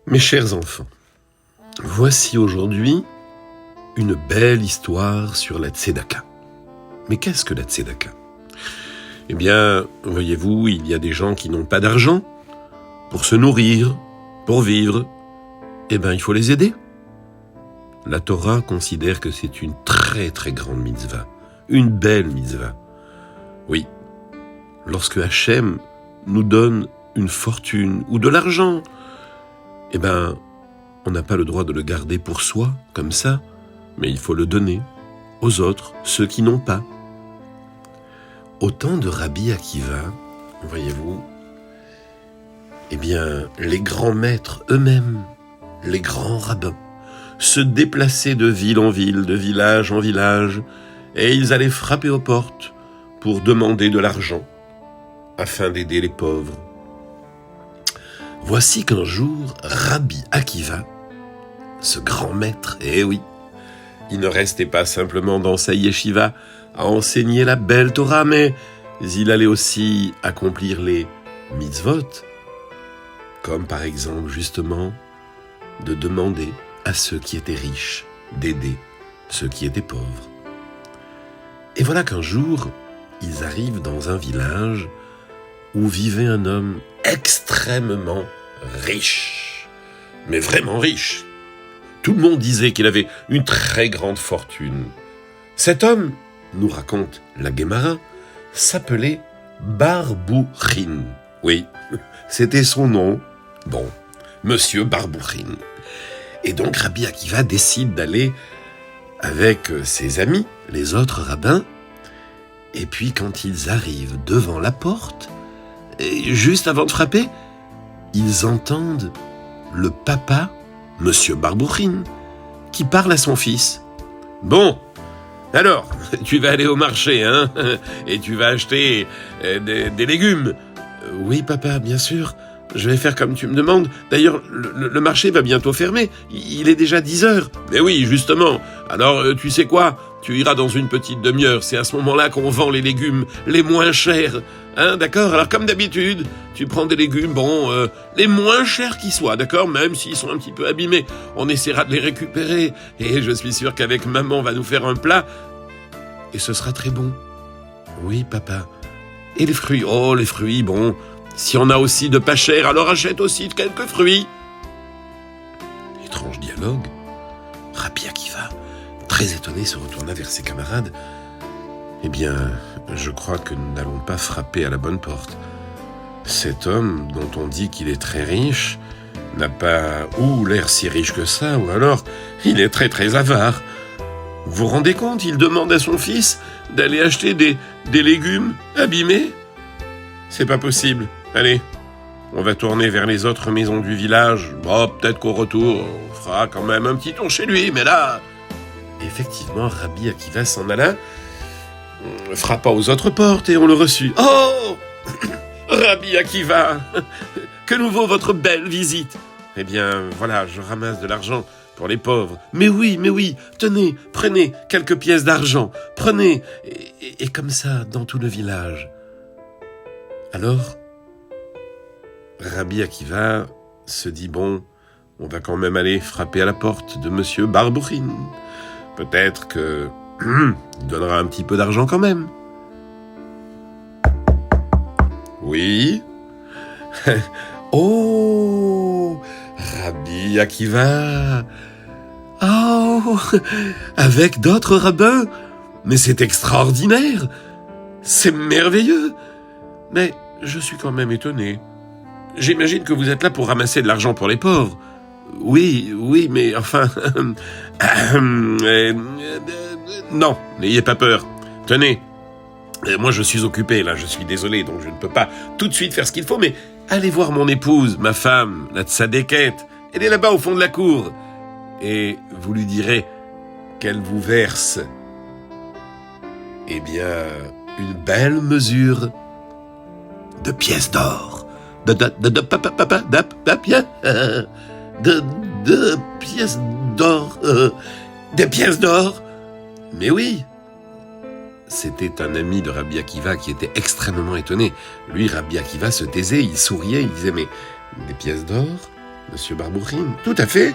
Mes chers enfants, voici aujourd'hui une belle histoire sur la tzedaka. Mais qu'est-ce que la tzedaka ? Eh bien, voyez-vous, il y a des gens qui n'ont pas d'argent pour se nourrir, pour vivre. Eh bien, il faut les aider. La Torah considère que c'est une très très grande mitzvah, une belle mitzvah. Oui, lorsque Hachem nous donne une fortune ou de l'argent, eh bien, on n'a pas le droit de le garder pour soi, comme ça, mais il faut le donner aux autres, ceux qui n'ont pas. Au temps de Rabbi Akiva, voyez-vous, eh bien, les grands maîtres eux-mêmes, les grands rabbins, se déplaçaient de ville en ville, de village en village, et ils allaient frapper aux portes pour demander de l'argent, afin d'aider les pauvres. Voici qu'un jour, Rabbi Akiva, ce grand maître, eh oui, il ne restait pas simplement dans sa yeshiva à enseigner la belle Torah, mais il allait aussi accomplir les mitzvot, comme par exemple justement de demander à ceux qui étaient riches d'aider ceux qui étaient pauvres. Et voilà qu'un jour, ils arrivent dans un village où vivait un homme extrêmement riche, mais vraiment riche. Tout le monde disait qu'il avait une très grande fortune. Cet homme, nous raconte la Guémara, s'appelait Barbouchin. Oui, c'était son nom. Bon, Monsieur Barbouchin. Et donc Rabbi Akiva décide d'aller avec ses amis, les autres rabbins, et puis quand ils arrivent devant la porte, et juste avant de frapper, ils entendent le papa, Monsieur Barbouchin, qui parle à son fils. « Bon, alors, tu vas aller au marché, hein, et tu vas acheter des légumes. »« Oui, papa, bien sûr, je vais faire comme tu me demandes. D'ailleurs, le marché va bientôt fermer, il est déjà 10 heures. »« Mais oui, justement. Alors, tu sais quoi ? Tu iras dans une petite demi-heure, c'est à ce moment-là qu'on vend les légumes les moins chers. Hein, d'accord ? Alors, comme d'habitude, tu prends des légumes, les moins chers qui soient, d'accord ? Même s'ils sont un petit peu abîmés, on essaiera de les récupérer. Et je suis sûr qu'avec maman, on va nous faire un plat. Et ce sera très bon. »« Oui, papa. Et les fruits ? Oh, les fruits, bon, si on a aussi de pas cher, alors achète aussi quelques fruits. » Étrange dialogue. Rabbi Akiva, très étonné, se retourna vers ses camarades. « Eh bien, je crois que nous n'allons pas frapper à la bonne porte. Cet homme, dont on dit qu'il est très riche, n'a pas ou l'air si riche que ça, ou alors il est très très avare. Vous vous rendez compte, il demande à son fils d'aller acheter des légumes abîmés ? C'est pas possible. Allez, on va tourner vers les autres maisons du village. Bon, peut-être qu'au retour, on fera quand même un petit tour chez lui, mais là... » Effectivement, Rabbi Akiva s'en alla, frappa aux autres portes et on le reçut. « Oh, Rabbi Akiva, que nous vaut votre belle visite ? Eh bien, voilà, je ramasse de l'argent pour les pauvres. Mais oui, tenez, prenez quelques pièces d'argent, prenez, et comme ça, dans tout le village. » Alors, Rabbi Akiva se dit, bon, on va quand même aller frapper à la porte de Monsieur Barbouchin. Peut-être que il donnera un petit peu d'argent quand même. Oui. Oh, Rabbi Akiva. Oh, avec d'autres rabbins. Mais c'est extraordinaire. C'est merveilleux. Mais je suis quand même étonné. J'imagine que vous êtes là pour ramasser de l'argent pour les pauvres. Oui, mais enfin... non, n'ayez pas peur. Tenez, moi je suis occupé, là, je suis désolé, donc je ne peux pas tout de suite faire ce qu'il faut, mais allez voir mon épouse, ma femme, la tzadékette. Elle est là-bas au fond de la cour. Et vous lui direz qu'elle vous verse, eh bien, une belle mesure de pièces d'or. De pièces d'or. Des pièces d'or. Mais oui. C'était un ami de Rabbi Akiva qui était extrêmement étonné. Lui, Rabbi Akiva se taisait, il souriait, il disait « Mais des pièces d'or ? monsieur Barbourine. Tout à fait.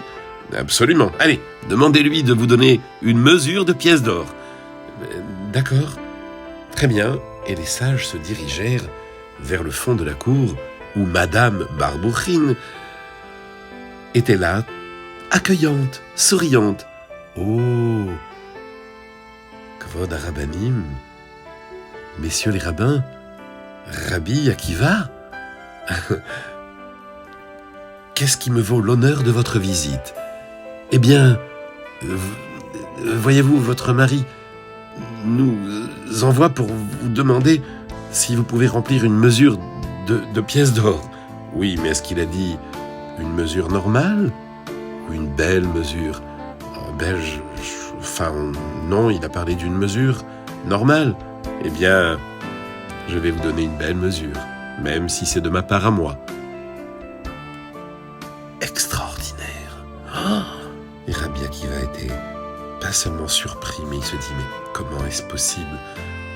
Absolument. Allez, demandez-lui de vous donner une mesure de pièces d'or. D'accord. Très bien. Et les sages se dirigèrent vers le fond de la cour où Madame Barbourine était là, accueillante, souriante. Oh, Kvod Arabanim, messieurs les rabbins, Rabbi Akiva, qu'est-ce qui me vaut l'honneur de votre visite? Eh bien, voyez-vous, votre mari nous envoie pour vous demander si vous pouvez remplir une mesure de pièces d'or. Oui, mais est-ce qu'il a dit une mesure normale ou une belle mesure? Non, il a parlé d'une mesure normale. Eh bien, je vais vous donner une belle mesure, même si c'est de ma part à moi. Extraordinaire. Et Rabbi Akiva était pas seulement surpris, mais il se dit, mais comment est-ce possible?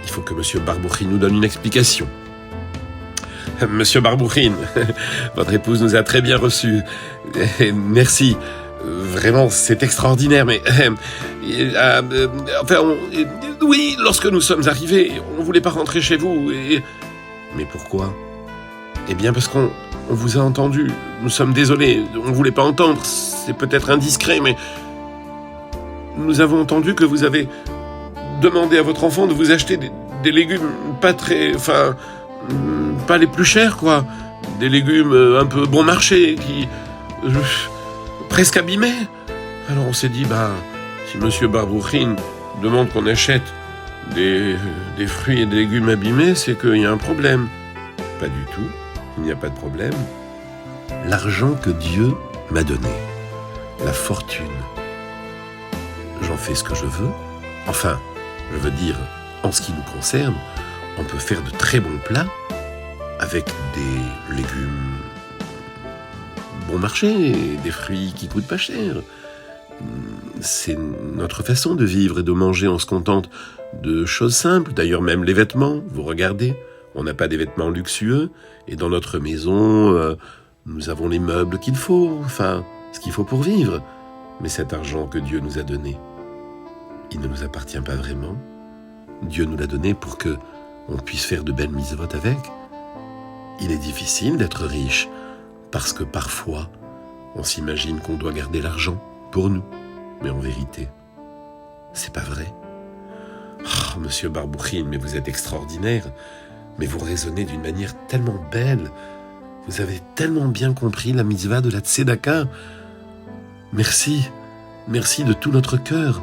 Il faut que monsieur Barbourine nous donne une explication. Monsieur Barbourine, votre épouse nous a très bien reçus. Merci. Vraiment, c'est extraordinaire, mais... oui, lorsque nous sommes arrivés, on ne voulait pas rentrer chez vous. Mais pourquoi? Eh bien, parce qu'on vous a entendu. Nous sommes désolés, on ne voulait pas entendre. C'est peut-être indiscret, mais... Nous avons entendu que vous avez demandé à votre enfant de vous acheter des légumes pas très... pas les plus chers, quoi. Des légumes un peu bon marché, qui... presque abîmés. Alors on s'est dit, si monsieur Barbourine demande qu'on achète des fruits et des légumes abîmés, c'est qu'il y a un problème. Pas du tout, il n'y a pas de problème. L'argent que Dieu m'a donné, la fortune, j'en fais ce que je veux. Enfin, je veux dire, en ce qui nous concerne, on peut faire de très bons plats avec des légumes bon marché, des fruits qui coûtent pas cher. C'est notre façon de vivre et de manger. On se contente de choses simples. D'ailleurs, même les vêtements, vous regardez, on n'a pas des vêtements luxueux. Et dans notre maison, nous avons les meubles qu'il faut, ce qu'il faut pour vivre. Mais cet argent que Dieu nous a donné, il ne nous appartient pas vraiment. Dieu nous l'a donné pour que on puisse faire de belles mitzvot avec. Il est difficile d'être riche, parce que parfois, on s'imagine qu'on doit garder l'argent pour nous. Mais en vérité, c'est pas vrai. Oh, monsieur Barbourine, mais vous êtes extraordinaire. Mais vous raisonnez d'une manière tellement belle. Vous avez tellement bien compris la mitzvah de la tzedaka. Merci. Merci de tout notre cœur.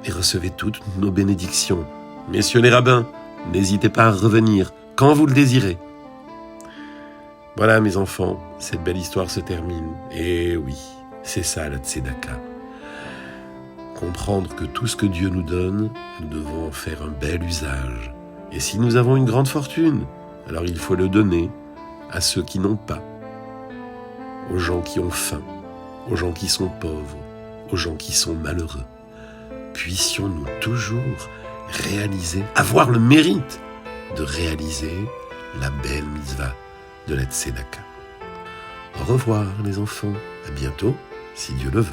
Et recevez toutes nos bénédictions. Messieurs les rabbins, n'hésitez pas à revenir quand vous le désirez. Voilà, mes enfants, cette belle histoire se termine. Et oui, c'est ça la tzedaka. Comprendre que tout ce que Dieu nous donne, nous devons en faire un bel usage. Et si nous avons une grande fortune, alors il faut le donner à ceux qui n'ont pas, aux gens qui ont faim, aux gens qui sont pauvres, aux gens qui sont malheureux. Puissions-nous toujours avoir le mérite de réaliser la belle mitzvah de la tzedaka. Au revoir les enfants, à bientôt si Dieu le veut.